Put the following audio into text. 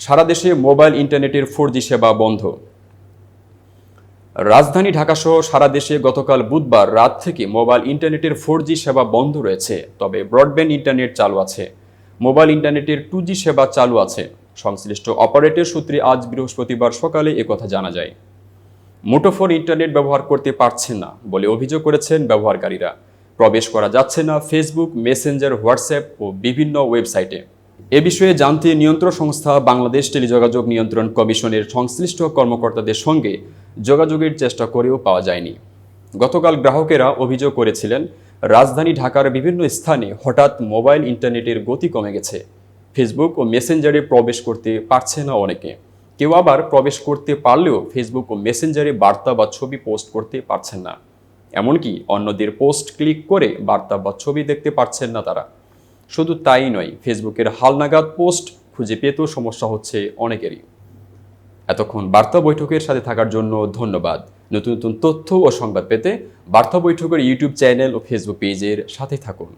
সারা দেশে মোবাইল ইন্টারনেটের 4G সেবা বন্ধ। রাজধানী ঢাকাসহ সারা দেশে গতকাল বুধবার রাত থেকে মোবাইল ইন্টারনেটের 4G সেবা বন্ধ রয়েছে, তবে ব্রডব্যান্ড ইন্টারনেট চালু আছে। মোবাইল ইন্টারনেটের 2G সেবা চালু আছে। সংশ্লিষ্ট অপারেটর সূত্রে আজ বৃহস্পতিবার সকালে একথা জানা যায়। মুঠোফোন ইন্টারনেট ব্যবহার করতে পারছেন না বলে অভিযোগ করেছেন ব্যবহারকারীরা। প্রবেশ করা যাচ্ছে না ফেসবুক, মেসেঞ্জার, হোয়াটসঅ্যাপ ও বিভিন্ন ওয়েবসাইটে। এ বিষয়ে জানতে নিয়ন্ত্রণ সংস্থা বাংলাদেশ টেলিযোগাযোগ নিয়ন্ত্রণ কমিশনের সংশ্লিষ্ট কর্মকর্তাদের সঙ্গে যোগাযোগের চেষ্টা করেও পাওয়া যায়নি। গতকাল গ্রাহকেরা অভিযোগ করেছিলেন, রাজধানী ঢাকার বিভিন্ন স্থানে হঠাৎ মোবাইল ইন্টারনেটের গতি কমে গেছে। ফেসবুক ও মেসেঞ্জারে প্রবেশ করতে পারছে না অনেকে। কেউ আবার প্রবেশ করতে পারলেও ফেসবুক ও মেসেঞ্জারে বার্তা বা ছবি পোস্ট করতে পারছেন না। এমনকি অন্যদের পোস্ট ক্লিক করে বার্তা বা ছবি দেখতে পারছেন না তারা। শুধু তাই নয়, ফেসবুকের হালনাগাদ পোস্ট খুঁজে পেতেও সমস্যা হচ্ছে অনেকেরই। এতক্ষণ বার্তা বৈঠকের সাথে থাকার জন্য ধন্যবাদ। নতুন নতুন তথ্য ও সংবাদ পেতে বার্তা বৈঠকের ইউটিউব চ্যানেল ও ফেসবুক পেজের সাথে থাকুন।